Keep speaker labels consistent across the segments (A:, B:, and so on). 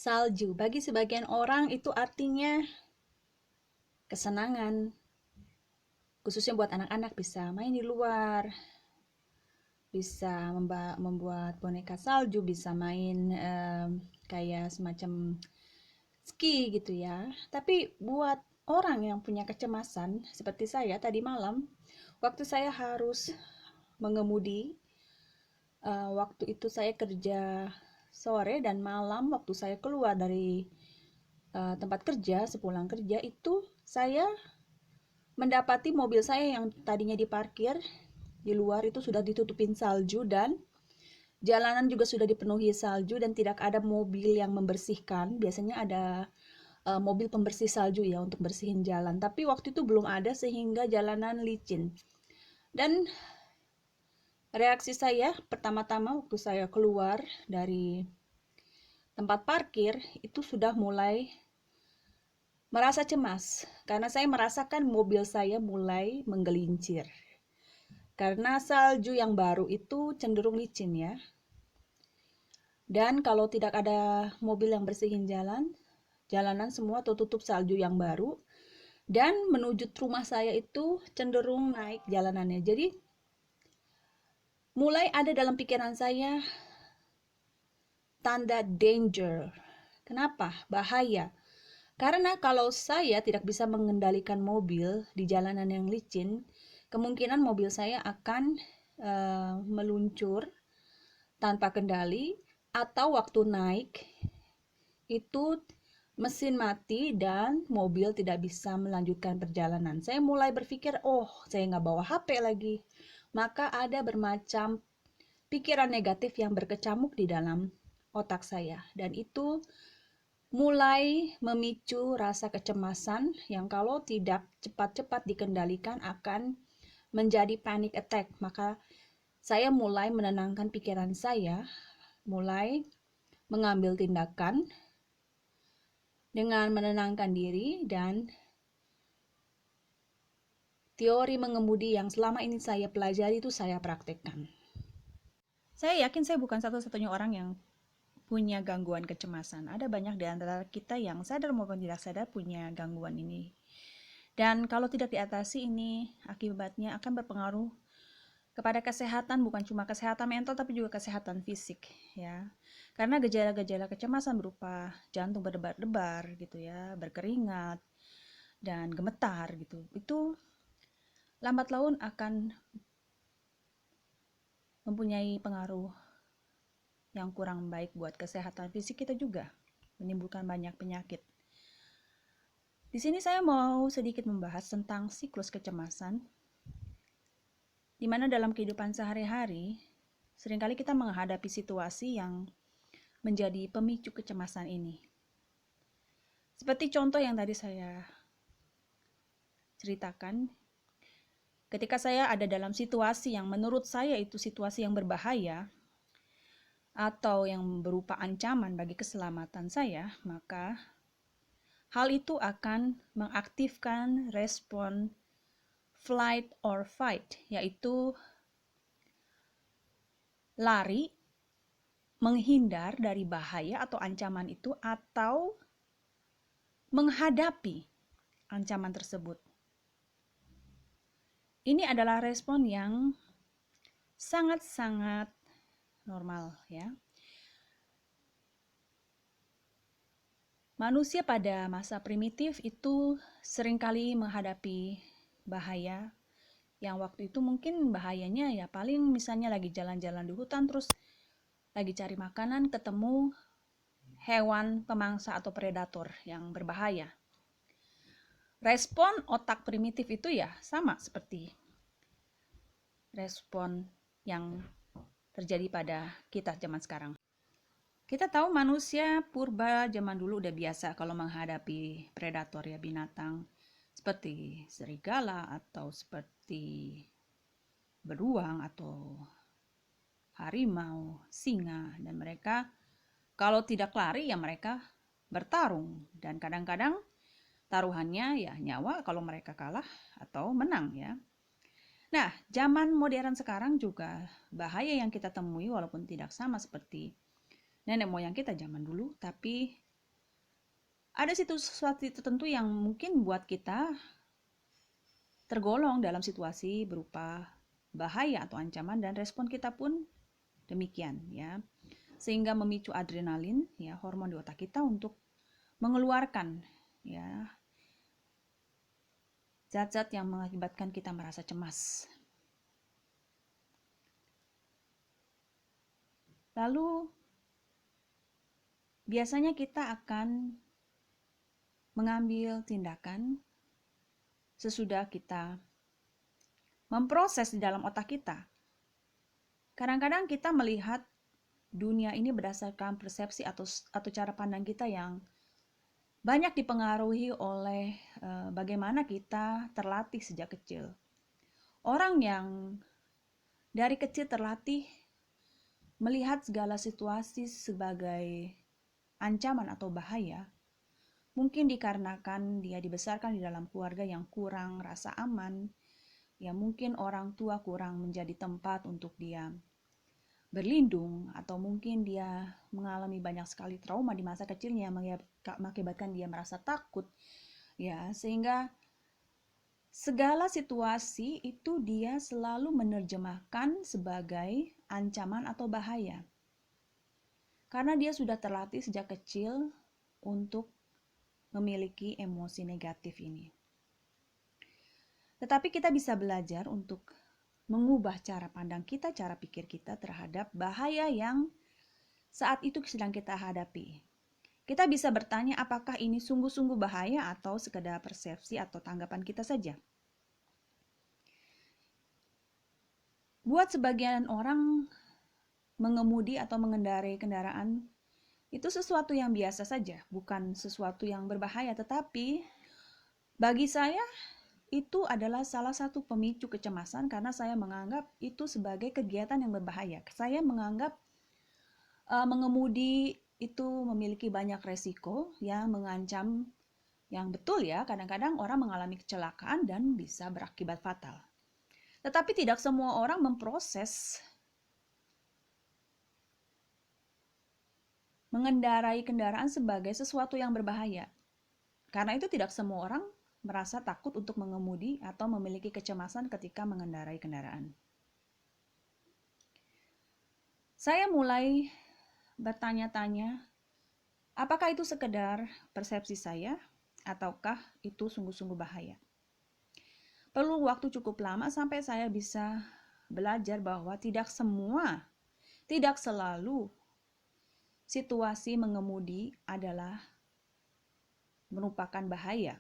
A: Salju bagi sebagian orang itu artinya kesenangan, khususnya buat anak-anak bisa main di luar, bisa membuat boneka salju, bisa main kayak semacam ski gitu ya. Tapi buat orang yang punya kecemasan seperti saya tadi malam, waktu saya harus mengemudi, waktu itu saya kerja sore dan malam, waktu saya keluar dari tempat kerja, sepulang kerja itu saya mendapati mobil saya yang tadinya diparkir di luar itu sudah ditutupin salju dan jalanan juga sudah dipenuhi salju dan tidak ada mobil yang membersihkan. Biasanya ada mobil pembersih salju ya untuk bersihin jalan, tapi waktu itu belum ada sehingga jalanan licin. Dan reaksi saya pertama-tama waktu saya keluar dari tempat parkir itu sudah mulai merasa cemas karena saya merasakan mobil saya mulai menggelincir. Karena salju yang baru itu cenderung licin ya. Dan kalau tidak ada mobil yang bersihin jalan, jalanan semua tertutup salju yang baru. Dan menuju rumah saya itu cenderung naik jalanannya. Jadi mulai ada dalam pikiran saya tanda danger. Kenapa? Bahaya. Karena kalau saya tidak bisa mengendalikan mobil di jalanan yang licin, kemungkinan mobil saya akan meluncur tanpa kendali atau waktu naik itu mesin mati dan mobil tidak bisa melanjutkan perjalanan. Saya mulai berpikir, oh saya nggak bawa HP lagi. Maka ada bermacam pikiran negatif yang berkecamuk di dalam otak saya. Dan itu mulai memicu rasa kecemasan yang kalau tidak cepat-cepat dikendalikan akan menjadi panic attack. Maka saya mulai menenangkan pikiran saya, mulai mengambil tindakan dengan menenangkan diri dan teori mengemudi yang selama ini saya pelajari itu saya praktekkan. Saya yakin saya bukan satu-satunya orang yang punya gangguan kecemasan. Ada banyak di antara kita yang sadar maupun tidak sadar punya gangguan ini. Dan kalau tidak diatasi ini akibatnya akan berpengaruh kepada kesehatan, bukan cuma kesehatan mental tapi juga kesehatan fisik ya. Karena gejala-gejala kecemasan berupa jantung berdebar-debar gitu ya, berkeringat dan gemetar gitu. Itu lambat laun akan mempunyai pengaruh yang kurang baik buat kesehatan fisik kita juga, menimbulkan banyak penyakit. Di sini saya mau sedikit membahas tentang siklus kecemasan, di mana dalam kehidupan sehari-hari seringkali kita menghadapi situasi yang menjadi pemicu kecemasan ini. Seperti contoh yang tadi saya ceritakan, ketika saya ada dalam situasi yang menurut saya itu situasi yang berbahaya atau yang berupa ancaman bagi keselamatan saya, maka hal itu akan mengaktifkan respon flight or fight, yaitu lari, menghindar dari bahaya atau ancaman itu, atau menghadapi ancaman tersebut. Ini adalah respon yang sangat-sangat normal ya. Manusia pada masa primitif itu seringkali menghadapi bahaya yang waktu itu mungkin bahayanya ya paling misalnya lagi jalan-jalan di hutan terus lagi cari makanan ketemu hewan pemangsa atau predator yang berbahaya. Respon otak primitif itu ya sama seperti respon yang terjadi pada kita zaman sekarang. Kita tahu manusia purba zaman dulu udah biasa kalau menghadapi predator ya, binatang seperti serigala atau seperti beruang atau harimau, singa, dan mereka kalau tidak lari ya mereka bertarung dan kadang-kadang taruhannya ya nyawa kalau mereka kalah atau menang ya. Nah, zaman modern sekarang juga bahaya yang kita temui walaupun tidak sama seperti nenek moyang kita zaman dulu, tapi ada situasi tertentu yang mungkin buat kita tergolong dalam situasi berupa bahaya atau ancaman, dan respon kita pun demikian ya. Sehingga memicu adrenalin ya, hormon di otak kita untuk mengeluarkan ya zat-zat yang mengakibatkan kita merasa cemas. Lalu biasanya kita akan mengambil tindakan sesudah kita memproses di dalam otak kita. Kadang-kadang kita melihat dunia ini berdasarkan persepsi atau cara pandang kita yang banyak dipengaruhi oleh bagaimana kita terlatih sejak kecil. Orang yang dari kecil terlatih melihat segala situasi sebagai ancaman atau bahaya, mungkin dikarenakan dia dibesarkan di dalam keluarga yang kurang rasa aman, ya mungkin orang tua kurang menjadi tempat untuk dia berlindung, atau mungkin dia mengalami banyak sekali trauma di masa kecilnya yang mengakibatkan dia merasa takut, ya sehingga segala situasi itu dia selalu menerjemahkan sebagai ancaman atau bahaya. Karena dia sudah terlatih sejak kecil untuk memiliki emosi negatif ini. Tetapi kita bisa belajar untuk mengubah cara pandang kita, cara pikir kita terhadap bahaya yang saat itu sedang kita hadapi. Kita bisa bertanya apakah ini sungguh-sungguh bahaya atau sekedar persepsi atau tanggapan kita saja. Buat sebagian orang, mengemudi atau mengendarai kendaraan itu sesuatu yang biasa saja, bukan sesuatu yang berbahaya. Tetapi bagi saya itu adalah salah satu pemicu kecemasan karena saya menganggap itu sebagai kegiatan yang berbahaya. Saya menganggap mengemudi itu memiliki banyak resiko yang mengancam, yang betul ya, kadang-kadang orang mengalami kecelakaan dan bisa berakibat fatal. Tetapi tidak semua orang memproses mengendarai kendaraan sebagai sesuatu yang berbahaya. Karena itu tidak semua orang merasa takut untuk mengemudi atau memiliki kecemasan ketika mengendarai kendaraan. Saya mulai bertanya-tanya, apakah itu sekedar persepsi saya ataukah itu sungguh-sungguh bahaya? Perlu waktu cukup lama sampai saya bisa belajar bahwa tidak selalu situasi mengemudi adalah merupakan bahaya.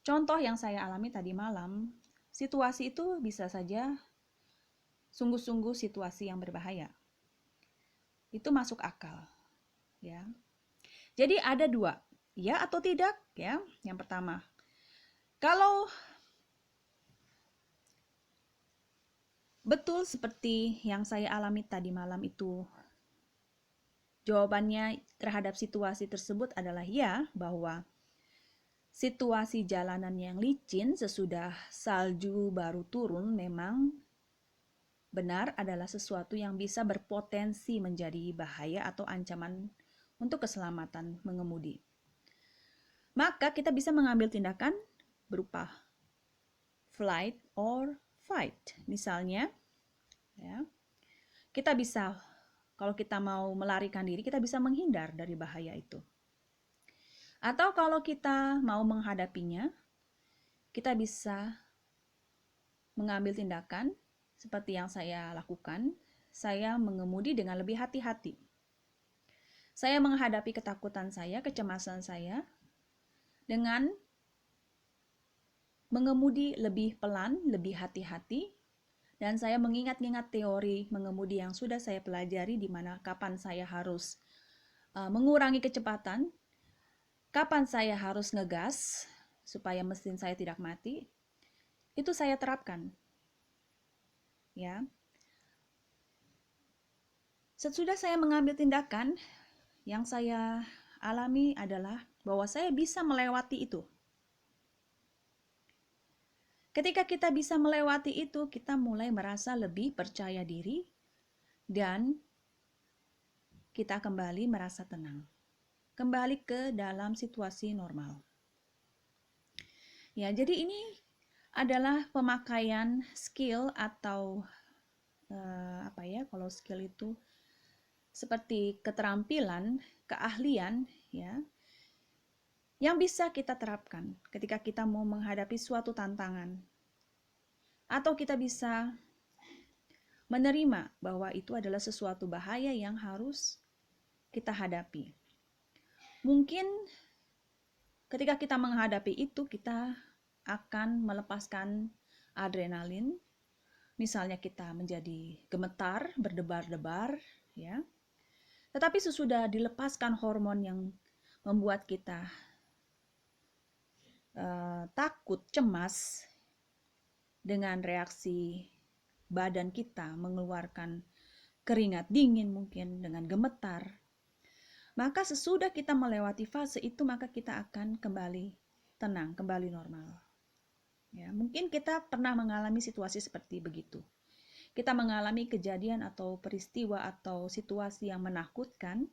A: Contoh yang saya alami tadi malam, situasi itu bisa saja sungguh-sungguh situasi yang berbahaya. Itu masuk akal, ya. Jadi ada dua, ya atau tidak, ya. Yang pertama, kalau betul seperti yang saya alami tadi malam itu, jawabannya terhadap situasi tersebut adalah ya, bahwa situasi jalanan yang licin sesudah salju baru turun memang benar adalah sesuatu yang bisa berpotensi menjadi bahaya atau ancaman untuk keselamatan mengemudi. Maka kita bisa mengambil tindakan berupa flight or fight. Misalnya, ya, kita bisa, kalau kita mau melarikan diri, kita bisa menghindar dari bahaya itu. Atau kalau kita mau menghadapinya, kita bisa mengambil tindakan seperti yang saya lakukan. Saya mengemudi dengan lebih hati-hati. Saya menghadapi ketakutan saya, kecemasan saya, dengan mengemudi lebih pelan, lebih hati-hati, dan saya mengingat-ingat teori mengemudi yang sudah saya pelajari, di mana kapan saya harus mengurangi kecepatan, kapan saya harus ngegas supaya mesin saya tidak mati, itu saya terapkan. Ya. Sesudah saya mengambil tindakan, yang saya alami adalah bahwa saya bisa melewati itu. Ketika kita bisa melewati itu, kita mulai merasa lebih percaya diri dan kita kembali merasa tenang. kembali ke dalam situasi normal. Ya, jadi ini adalah pemakaian skill atau kalau skill itu seperti keterampilan, keahlian, ya, yang bisa kita terapkan ketika kita mau menghadapi suatu tantangan. Atau kita bisa menerima bahwa itu adalah sesuatu bahaya yang harus kita hadapi. Mungkin ketika kita menghadapi itu, kita akan melepaskan adrenalin. Misalnya kita menjadi gemetar, berdebar-debar, ya. Tetapi sesudah dilepaskan hormon yang membuat kita takut, cemas, dengan reaksi badan kita mengeluarkan keringat dingin mungkin dengan gemetar, maka sesudah kita melewati fase itu, maka kita akan kembali tenang, kembali normal. Ya, mungkin kita pernah mengalami situasi seperti begitu. Kita mengalami kejadian atau peristiwa atau situasi yang menakutkan,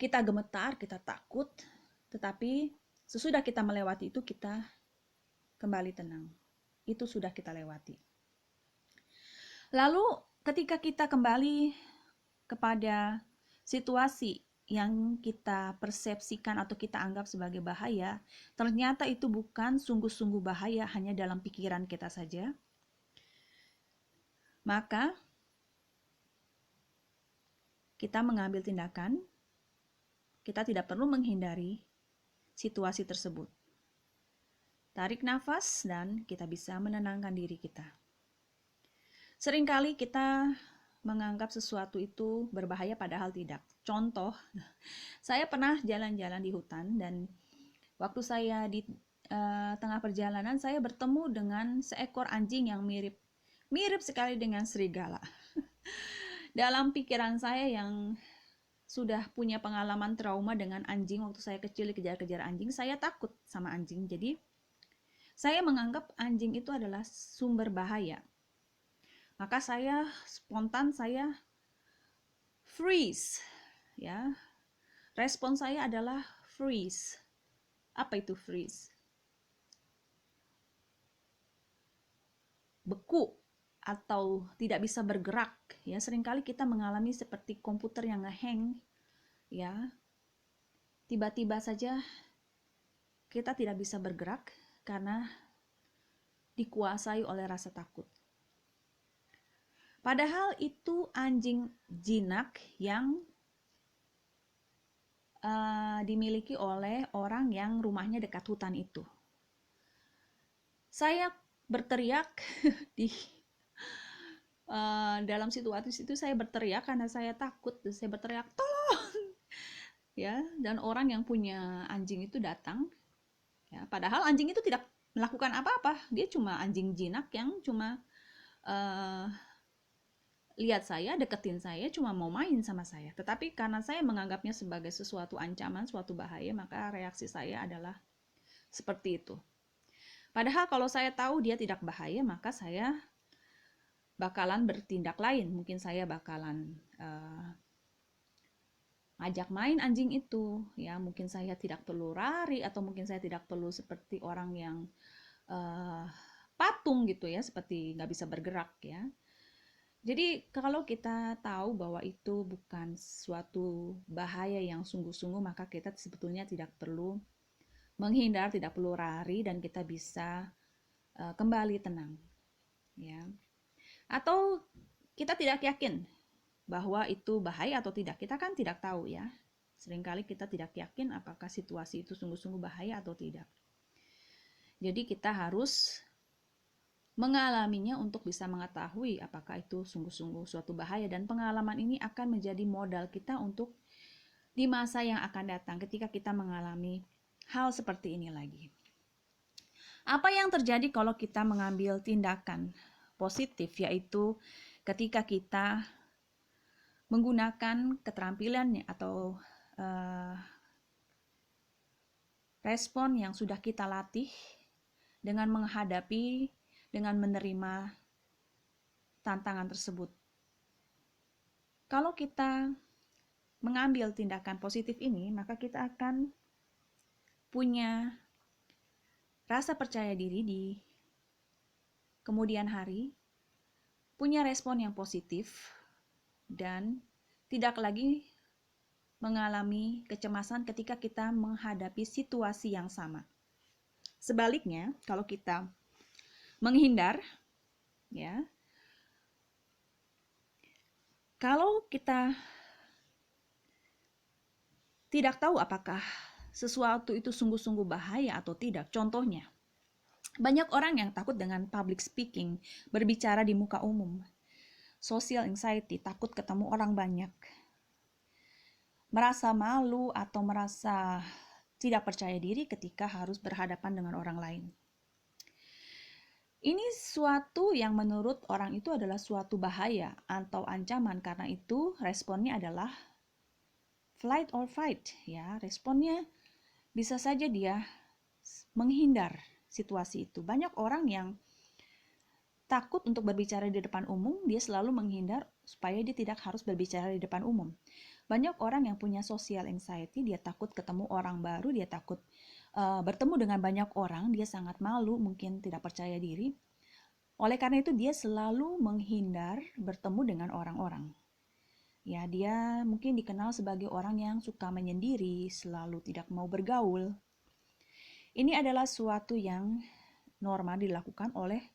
A: kita gemetar, kita takut, tetapi sesudah kita melewati itu, kita kembali tenang. Itu sudah kita lewati. Lalu ketika kita kembali kepada situasi yang kita persepsikan atau kita anggap sebagai bahaya, ternyata itu bukan sungguh-sungguh bahaya, hanya dalam pikiran kita saja. Maka kita mengambil tindakan, kita tidak perlu menghindari situasi tersebut. Tarik nafas dan kita bisa menenangkan diri kita. Seringkali kita menganggap sesuatu itu berbahaya padahal tidak. Contoh, saya pernah jalan-jalan di hutan dan waktu saya di tengah perjalanan, saya bertemu dengan seekor anjing yang mirip sekali dengan serigala. Dalam pikiran saya yang sudah punya pengalaman trauma dengan anjing, waktu saya kecil dikejar-kejar anjing, saya takut sama anjing. Jadi saya menganggap anjing itu adalah sumber bahaya. Maka saya spontan freeze, ya. Respon saya adalah freeze. Apa itu freeze? Beku atau tidak bisa bergerak, ya. Seringkali kita mengalami seperti komputer yang ngehang, ya. Tiba-tiba saja kita tidak bisa bergerak karena dikuasai oleh rasa takut. Padahal itu anjing jinak yang dimiliki oleh orang yang rumahnya dekat hutan itu. Saya berteriak dalam situasi itu, saya berteriak karena saya takut. Saya berteriak, tolong, ya. Dan orang yang punya anjing itu datang, ya. Padahal anjing itu tidak melakukan apa-apa, dia cuma anjing jinak yang cuma lihat saya, deketin saya, cuma mau main sama saya. Tetapi karena saya menganggapnya sebagai sesuatu ancaman, suatu bahaya, maka reaksi saya adalah seperti itu. Padahal kalau saya tahu dia tidak bahaya, maka saya bakalan bertindak lain. Mungkin saya bakalan ngajak main anjing itu, ya. Mungkin saya tidak perlu lari, atau mungkin saya tidak perlu seperti orang yang patung gitu, ya, seperti nggak bisa bergerak, ya. Jadi kalau kita tahu bahwa itu bukan suatu bahaya yang sungguh-sungguh, maka kita sebetulnya tidak perlu menghindar, tidak perlu lari, dan kita bisa kembali tenang, ya. Atau kita tidak yakin bahwa itu bahaya atau tidak, kita kan tidak tahu, ya. Seringkali kita tidak yakin apakah situasi itu sungguh-sungguh bahaya atau tidak. Jadi kita harus mengalaminya untuk bisa mengetahui apakah itu sungguh-sungguh suatu bahaya, dan pengalaman ini akan menjadi modal kita untuk di masa yang akan datang ketika kita mengalami hal seperti ini lagi. Apa yang terjadi kalau kita mengambil tindakan positif, yaitu ketika kita menggunakan keterampilan atau respon yang sudah kita latih dengan menghadapi, dengan menerima tantangan tersebut. Kalau kita mengambil tindakan positif ini, maka kita akan punya rasa percaya diri di kemudian hari, punya respon yang positif, dan tidak lagi mengalami kecemasan ketika kita menghadapi situasi yang sama. Sebaliknya, kalau kita menghindar, ya, kalau kita tidak tahu apakah sesuatu itu sungguh-sungguh bahaya atau tidak, contohnya, banyak orang yang takut dengan public speaking, berbicara di muka umum, social anxiety, takut ketemu orang banyak, merasa malu atau merasa tidak percaya diri ketika harus berhadapan dengan orang lain. Ini suatu yang menurut orang itu adalah suatu bahaya atau ancaman, karena itu responnya adalah flight or fight, ya. Responnya bisa saja dia menghindar situasi itu. Banyak orang yang takut untuk berbicara di depan umum, dia selalu menghindar supaya dia tidak harus berbicara di depan umum. Banyak orang yang punya social anxiety, dia takut ketemu orang baru, dia takut bertemu dengan banyak orang, dia sangat malu, mungkin tidak percaya diri. Oleh karena itu dia selalu menghindar bertemu dengan orang-orang. Ya, dia mungkin dikenal sebagai orang yang suka menyendiri, selalu tidak mau bergaul. Ini adalah suatu yang normal dilakukan oleh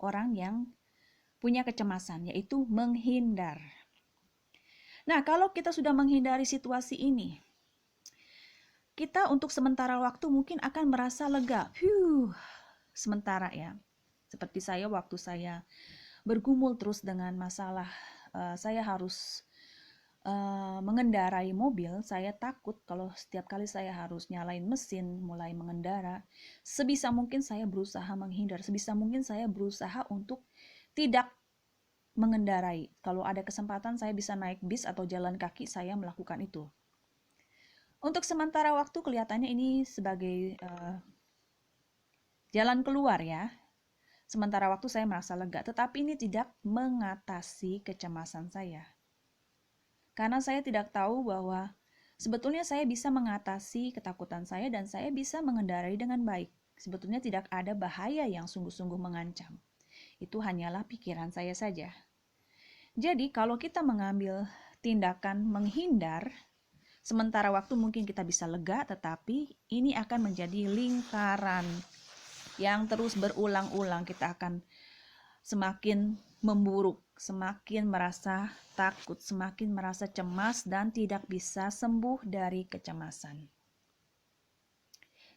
A: orang yang punya kecemasan, yaitu menghindar. Nah, kalau kita sudah menghindari situasi ini, kita untuk sementara waktu mungkin akan merasa lega. Sementara ya. Seperti saya waktu saya bergumul terus dengan masalah, saya harus mengendarai mobil, saya takut kalau setiap kali saya harus nyalain mesin, mulai mengendara, sebisa mungkin saya berusaha menghindar, sebisa mungkin saya berusaha untuk tidak mengendarai. Kalau ada kesempatan saya bisa naik bis atau jalan kaki, saya melakukan itu. Untuk sementara waktu kelihatannya ini sebagai jalan keluar ya. Sementara waktu saya merasa lega, tetapi ini tidak mengatasi kecemasan saya. Karena saya tidak tahu bahwa sebetulnya saya bisa mengatasi ketakutan saya dan saya bisa mengendarai dengan baik. Sebetulnya tidak ada bahaya yang sungguh-sungguh mengancam. Itu hanyalah pikiran saya saja. Jadi kalau kita mengambil tindakan menghindar, sementara waktu mungkin kita bisa lega, tetapi ini akan menjadi lingkaran yang terus berulang-ulang. Kita akan semakin memburuk, semakin merasa takut, semakin merasa cemas dan tidak bisa sembuh dari kecemasan.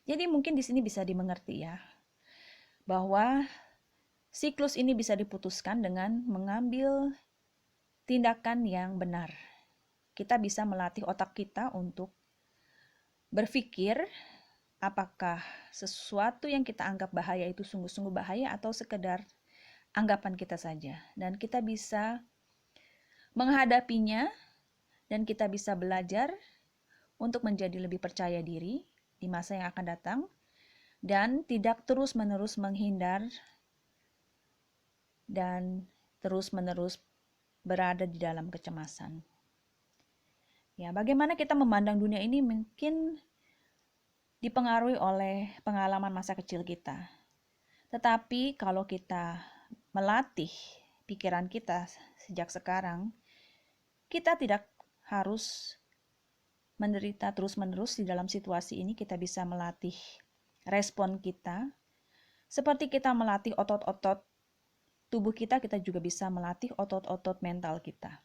A: Jadi mungkin di sini bisa dimengerti ya, bahwa siklus ini bisa diputuskan dengan mengambil tindakan yang benar. Kita bisa melatih otak kita untuk berpikir apakah sesuatu yang kita anggap bahaya itu sungguh-sungguh bahaya atau sekedar anggapan kita saja. Dan kita bisa menghadapinya dan kita bisa belajar untuk menjadi lebih percaya diri di masa yang akan datang dan tidak terus-menerus menghindar dan terus-menerus berada di dalam kecemasan. Ya, bagaimana kita memandang dunia ini mungkin dipengaruhi oleh pengalaman masa kecil kita. Tetapi kalau kita melatih pikiran kita sejak sekarang, kita tidak harus menderita terus-menerus di dalam situasi ini. Kita bisa melatih respon kita. Seperti kita melatih otot-otot tubuh kita, kita juga bisa melatih otot-otot mental kita.